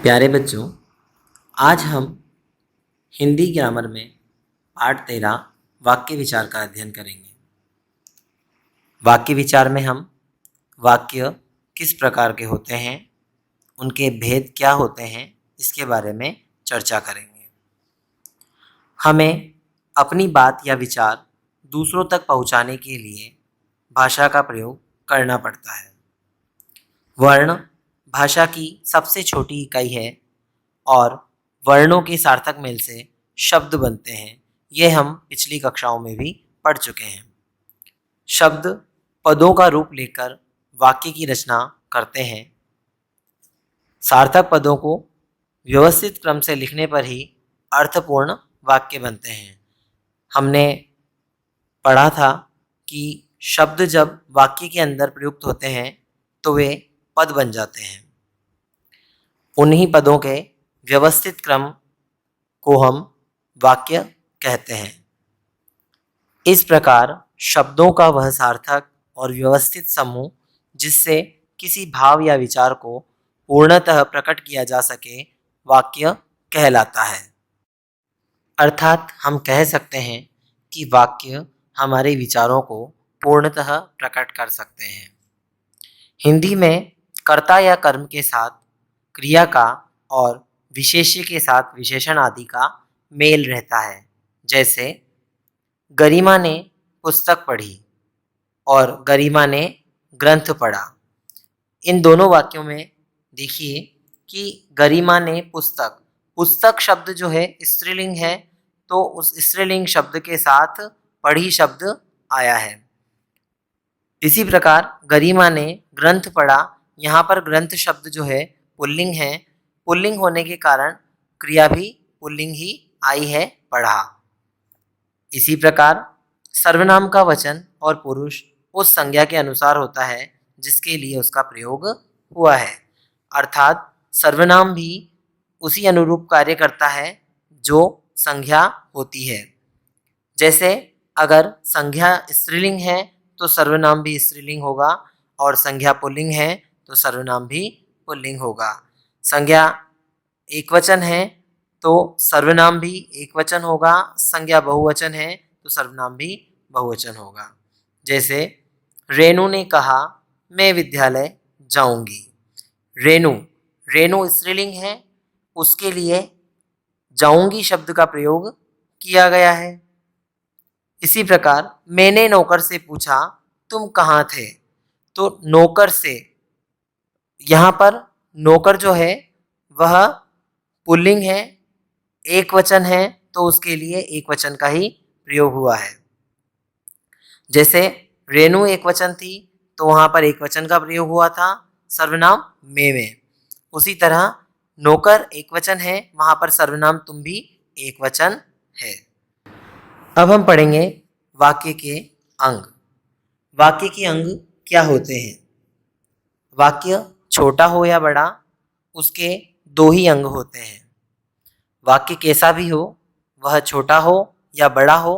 प्यारे बच्चों, आज हम हिंदी ग्रामर में पाठ 13 वाक्य विचार का अध्ययन करेंगे। वाक्य विचार में हम वाक्य किस प्रकार के होते हैं, उनके भेद क्या होते हैं, इसके बारे में चर्चा करेंगे। हमें अपनी बात या विचार दूसरों तक पहुंचाने के लिए भाषा का प्रयोग करना पड़ता है। वर्ण भाषा की सबसे छोटी इकाई है और वर्णों के सार्थक मेल से शब्द बनते हैं। ये हम पिछली कक्षाओं में भी पढ़ चुके हैं। शब्द पदों का रूप लेकर वाक्य की रचना करते हैं। सार्थक पदों को व्यवस्थित क्रम से लिखने पर ही अर्थपूर्ण वाक्य बनते हैं। हमने पढ़ा था कि शब्द जब वाक्य के अंदर प्रयुक्त होते हैं तो वे पद बन जाते हैं। उन्हीं पदों के व्यवस्थित क्रम को हम वाक्य कहते हैं। इस प्रकार शब्दों का वह सार्थक और व्यवस्थित समूह जिससे किसी भाव या विचार को पूर्णतः प्रकट किया जा सके वाक्य कहलाता है। अर्थात हम कह सकते हैं कि वाक्य हमारे विचारों को पूर्णतः प्रकट कर सकते हैं। हिंदी में कर्ता या कर्म के साथ क्रिया का और विशेष्य के साथ विशेषण आदि का मेल रहता है। जैसे गरिमा ने पुस्तक पढ़ी और गरिमा ने ग्रंथ पढ़ा। इन दोनों वाक्यों में देखिए कि गरिमा ने पुस्तक, पुस्तक शब्द जो है स्त्रीलिंग है, तो उस स्त्रीलिंग शब्द के साथ पढ़ी शब्द आया है। इसी प्रकार गरिमा ने ग्रंथ पढ़ा, यहाँ पर ग्रंथ शब्द जो है पुल्लिंग है। पुल्लिंग होने के कारण क्रिया भी पुल्लिंग ही आई है, पढ़ा। इसी प्रकार सर्वनाम का वचन और पुरुष उस संज्ञा के अनुसार होता है जिसके लिए उसका प्रयोग हुआ है। अर्थात सर्वनाम भी उसी अनुरूप कार्य करता है जो संज्ञा होती है। जैसे अगर संज्ञा स्त्रीलिंग है तो सर्वनाम भी स्त्रीलिंग होगा और संज्ञा पुल्लिंग है तो सर्वनाम भी पुल्लिंग होगा। संज्ञा एकवचन है तो सर्वनाम भी एकवचन होगा, संज्ञा बहुवचन है तो सर्वनाम भी बहुवचन होगा। जैसे रेणु ने कहा मैं विद्यालय जाऊंगी। रेणु, रेणु स्त्रीलिंग है, उसके लिए जाऊंगी शब्द का प्रयोग किया गया है। इसी प्रकार मैंने नौकर से पूछा तुम कहाँ थे, तो नौकर से, यहाँ पर नौकर जो है वह पुल्लिंग है, एक वचन है तो उसके लिए एक वचन का ही प्रयोग हुआ है। जैसे रेणु एक वचन थी तो वहाँ पर एक वचन का प्रयोग हुआ था सर्वनाम में। उसी तरह नौकर एक वचन है, वहाँ पर सर्वनाम तुम भी एक वचन है। अब हम पढ़ेंगे वाक्य के अंग। वाक्य के अंग क्या होते हैं? वाक्य छोटा हो या बड़ा, उसके दो ही अंग होते हैं। वाक्य कैसा भी हो, वह छोटा हो या बड़ा हो,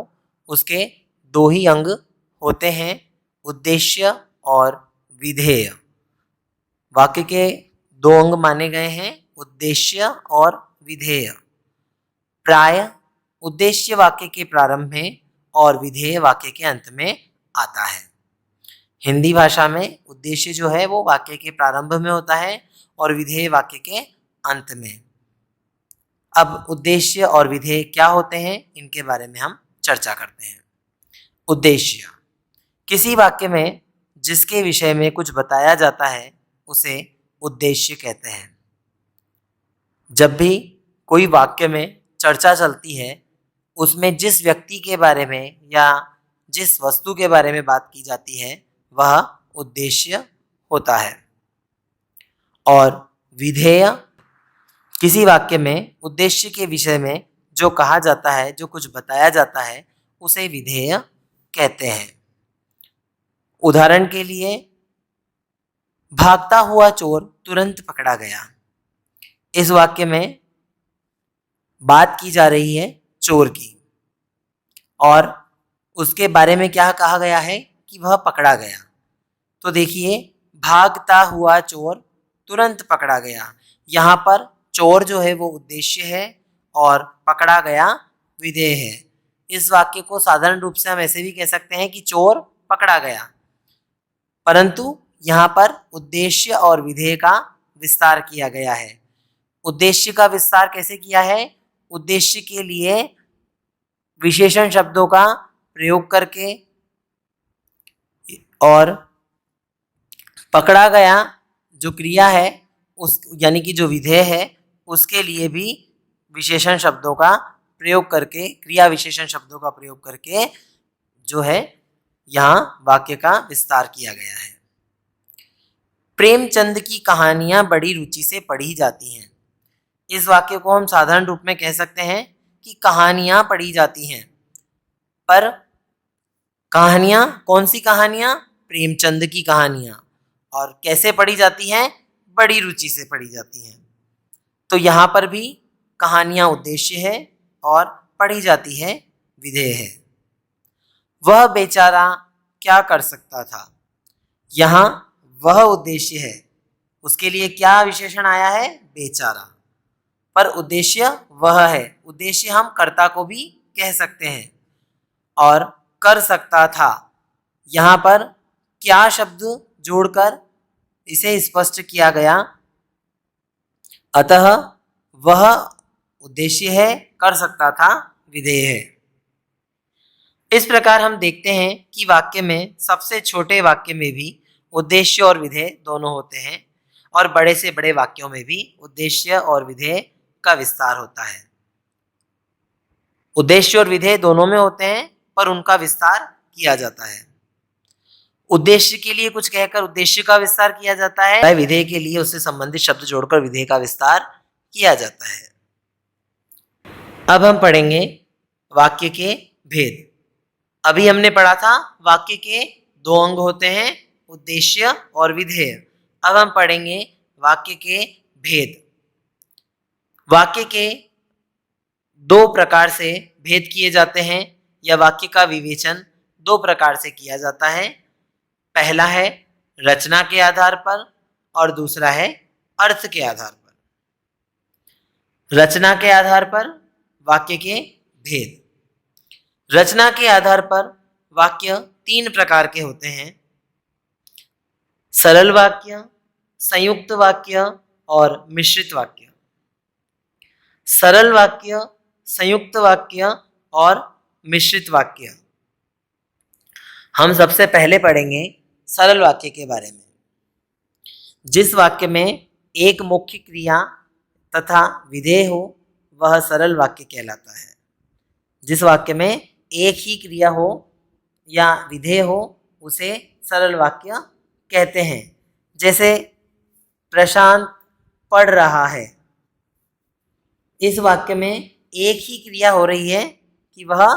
उसके दो ही अंग होते हैं, उद्देश्य और विधेय। वाक्य के दो अंग माने गए हैं, उद्देश्य और विधेय। प्राय उद्देश्य वाक्य के प्रारंभ में और विधेय वाक्य के अंत में आता है। हिंदी भाषा में उद्देश्य जो है वो वाक्य के प्रारंभ में होता है और विधेय वाक्य के अंत में। अब उद्देश्य और विधेय क्या होते हैं, इनके बारे में हम चर्चा करते हैं। उद्देश्य, किसी वाक्य में जिसके विषय में कुछ बताया जाता है उसे उद्देश्य कहते हैं। जब भी कोई वाक्य में चर्चा चलती है, उसमें जिस व्यक्ति के बारे में या जिस वस्तु के बारे में बात की जाती है वह उद्देश्य होता है। और विधेय, किसी वाक्य में उद्देश्य के विषय में जो कहा जाता है, जो कुछ बताया जाता है, उसे विधेय कहते हैं। उदाहरण के लिए, भागता हुआ चोर तुरंत पकड़ा गया। इस वाक्य में बात की जा रही है चोर की और उसके बारे में क्या कहा गया है कि वह पकड़ा गया। तो देखिए, भागता हुआ चोर तुरंत पकड़ा गया। यहाँ पर चोर जो है वो उद्देश्य है और पकड़ा गया विधेय है। इस वाक्य को साधारण रूप से हम ऐसे भी कह सकते हैं कि चोर पकड़ा गया, परंतु यहाँ पर उद्देश्य और विधेय का विस्तार किया गया है। उद्देश्य का विस्तार कैसे किया है? उद्देश्य के लिए विशेषण शब्दों का प्रयोग करके और पकड़ा गया जो क्रिया है उस यानी कि जो विधेय है उसके लिए भी विशेषण शब्दों का प्रयोग करके, क्रिया विशेषण शब्दों का प्रयोग करके जो है यहाँ वाक्य का विस्तार किया गया है। प्रेमचंद की कहानियां बड़ी रुचि से पढ़ी जाती हैं। इस वाक्य को हम साधारण रूप में कह सकते हैं कि कहानियां पढ़ी जाती हैं। पर कहानियां, कौन सी कहानियां? प्रेमचंद की कहानियां। और कैसे पढ़ी जाती हैं? बड़ी रुचि से पढ़ी जाती हैं। तो यहाँ पर भी कहानियां उद्देश्य है और पढ़ी जाती है विधेय है। वह बेचारा क्या कर सकता था? यहाँ वह उद्देश्य है, उसके लिए क्या विशेषण आया है? बेचारा। पर उद्देश्य वह है। उद्देश्य हम कर्ता को भी कह सकते हैं। और कर सकता था, यहाँ पर क्या शब्द जोड़कर इसे स्पष्ट किया गया। अतः वह उद्देश्य है, कर सकता था विधेय है। इस प्रकार हम देखते हैं कि वाक्य में, सबसे छोटे वाक्य में भी उद्देश्य और विधेय दोनों होते हैं और बड़े से बड़े वाक्यों में भी उद्देश्य और विधेय का विस्तार होता है। उद्देश्य और विधेय दोनों में होते हैं पर उनका विस्तार किया जाता है। उद्देश्य के लिए कुछ कहकर उद्देश्य का विस्तार किया जाता है, विधेय के लिए उससे संबंधित शब्द जोड़कर विधेय का विस्तार किया जाता है। अब हम पढ़ेंगे वाक्य के भेद। अभी हमने पढ़ा था वाक्य के दो अंग होते हैं, उद्देश्य और विधेय। अब हम पढ़ेंगे वाक्य के भेद। वाक्य के दो प्रकार से भेद किए जाते हैं या वाक्य का विवेचन दो प्रकार से किया जाता है। पहला है रचना के आधार पर और दूसरा है अर्थ के आधार पर। रचना के आधार पर वाक्य के भेद। रचना के आधार पर वाक्य तीन प्रकार के होते हैं: सरल वाक्य, संयुक्त वाक्य और मिश्रित वाक्य। सरल वाक्य, संयुक्त वाक्य और मिश्रित वाक्य। हम सबसे पहले पढ़ेंगे सरल वाक्य के बारे में। जिस वाक्य में एक मुख्य क्रिया तथा विधेय हो वह सरल वाक्य कहलाता है। जिस वाक्य में एक ही क्रिया हो या विधेय हो उसे सरल वाक्य कहते हैं। जैसे प्रशांत पढ़ रहा है। इस वाक्य में एक ही क्रिया हो रही है कि वह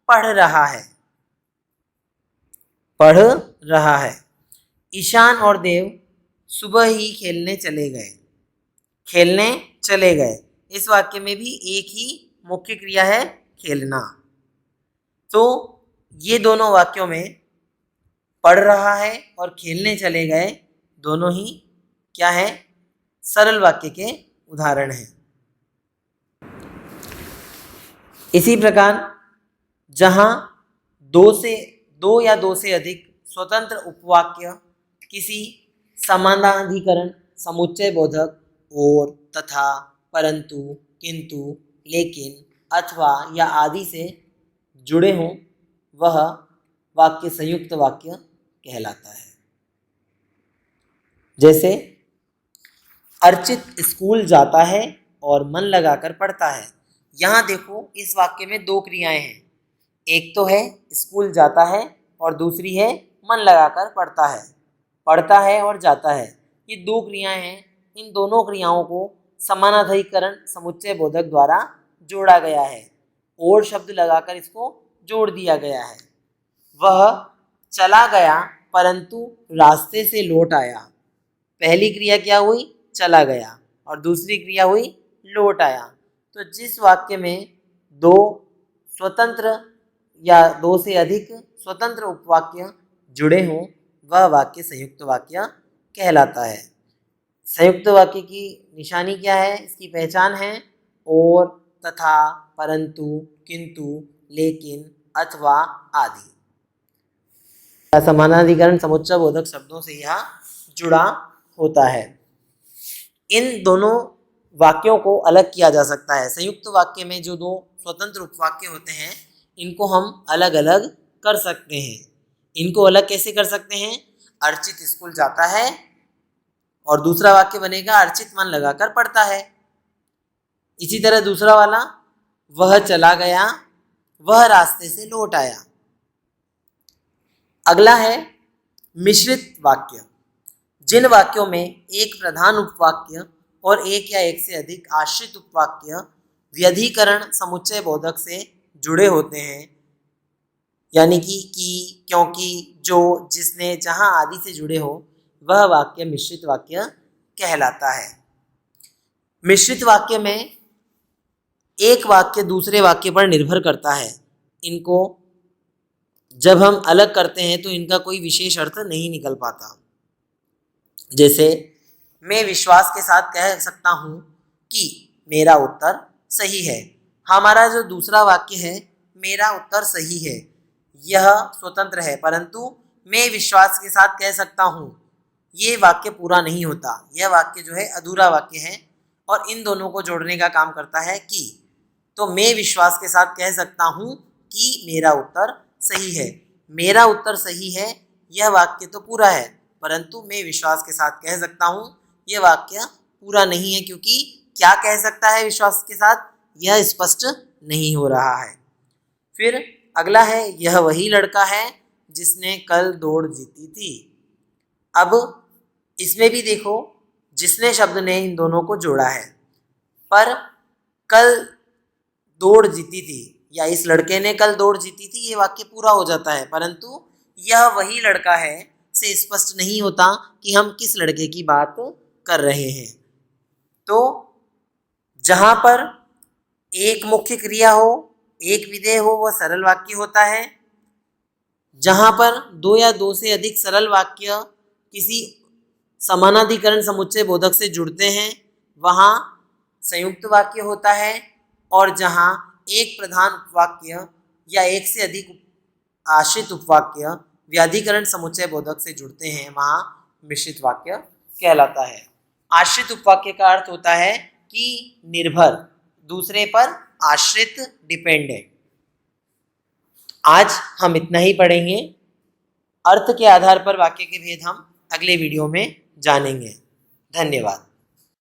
पढ़ रहा है, पढ़ रहा है। ईशान और देव सुबह ही खेलने चले गए। खेलने चले गए, इस वाक्य में भी एक ही मुख्य क्रिया है, खेलना। तो ये दोनों वाक्यों में पढ़ रहा है और खेलने चले गए दोनों ही क्या है? सरल वाक्य के उदाहरण हैं। इसी प्रकार जहाँ दो या दो से अधिक स्वतंत्र उपवाक्य किसी समानाधिकरण, समुच्चय बोधक और, तथा, परंतु, किंतु, लेकिन, अथवा या आदि से जुड़े हों वह वाक्य संयुक्त वाक्य कहलाता है। जैसे अर्चित स्कूल जाता है और मन लगाकर पढ़ता है। यहाँ देखो इस वाक्य में दो क्रियाएं हैं, एक तो है स्कूल जाता है और दूसरी है मन लगाकर पढ़ता है। पढ़ता है और जाता है, ये दो क्रियाएं हैं। इन दोनों क्रियाओं को समानाधिकरण समुच्चय बोधक द्वारा जोड़ा गया है और शब्द लगाकर इसको जोड़ दिया गया है। वह चला गया परंतु रास्ते से लौट आया। पहली क्रिया क्या हुई? चला गया, और दूसरी क्रिया हुई लौट आया। तो जिस वाक्य में दो स्वतंत्र या दो से अधिक स्वतंत्र उपवाक्य जुड़े हों वह वाक्य संयुक्त वाक्य कहलाता है। संयुक्त वाक्य की निशानी क्या है, इसकी पहचान है और, तथा, परंतु, किंतु, लेकिन, अथवा आदि। समानाधिकरण समुच्चय बोधक शब्दों से यह जुड़ा होता है। इन दोनों वाक्यों को अलग किया जा सकता है। संयुक्त वाक्य में जो दो स्वतंत्र उपवाक्य होते हैं इनको हम अलग अलग कर सकते हैं। इनको अलग कैसे कर सकते हैं? अर्चित स्कूल जाता है और दूसरा वाक्य बनेगा अर्चित मन लगाकर पढ़ता है। इसी तरह दूसरा वाला, वह चला गया, वह रास्ते से लौट आया। अगला है मिश्रित वाक्य। जिन वाक्यों में एक प्रधान उपवाक्य और एक या एक से अधिक आश्रित उपवाक्य व्यधिकरण समुच्चय बोधक से जुड़े होते हैं, यानी कि, क्योंकि, जो, जिसने, जहां आदि से जुड़े हो, वह वाक्य मिश्रित वाक्य कहलाता है। मिश्रित वाक्य में एक वाक्य दूसरे वाक्य पर निर्भर करता है। इनको जब हम अलग करते हैं तो इनका कोई विशेष अर्थ नहीं निकल पाता। जैसे मैं विश्वास के साथ कह सकता हूं कि मेरा उत्तर सही है। हमारा जो दूसरा वाक्य है मेरा उत्तर सही है, यह स्वतंत्र है, परंतु मैं विश्वास के साथ कह सकता हूं, ये वाक्य पूरा नहीं होता। यह वाक्य जो है अधूरा वाक्य है और इन दोनों को जोड़ने का काम करता है कि। तो मैं विश्वास के साथ कह सकता हूं कि मेरा उत्तर सही है। मेरा उत्तर सही है, यह वाक्य तो पूरा है, परंतु मैं विश्वास के साथ कह सकता हूं, यह वाक्य पूरा नहीं है, क्योंकि क्या कह सकता है विश्वास के साथ, यह स्पष्ट नहीं हो रहा है। फिर अगला है, यह वही लड़का है जिसने कल दौड़ जीती थी। अब इसमें भी देखो, जिसने शब्द ने इन दोनों को जोड़ा है, पर कल दौड़ जीती थी या इस लड़के ने कल दौड़ जीती थी, ये वाक्य पूरा हो जाता है, परंतु यह वही लड़का है से स्पष्ट नहीं होता कि हम किस लड़के की बात कर रहे हैं। तो जहां पर एक मुख्य क्रिया हो, एक विधेय हो, वह सरल वाक्य होता है। जहां पर दो या दो से अधिक सरल वाक्य किसी समानाधिकरण समुच्चय बोधक से जुड़ते हैं, वहां संयुक्त वाक्य होता है। और जहां एक प्रधान उपवाक्य या एक से अधिक आश्रित उपवाक्य व्याधिकरण समुच्चय बोधक से जुड़ते हैं, वहां मिश्रित वाक्य कहलाता है। आश्रित उपवाक्य का अर्थ होता है कि निर्भर, दूसरे पर आश्रित, डिपेंडेंट। आज हम इतना ही पढ़ेंगे। अर्थ के आधार पर वाक्य के भेद हम अगले वीडियो में जानेंगे। धन्यवाद।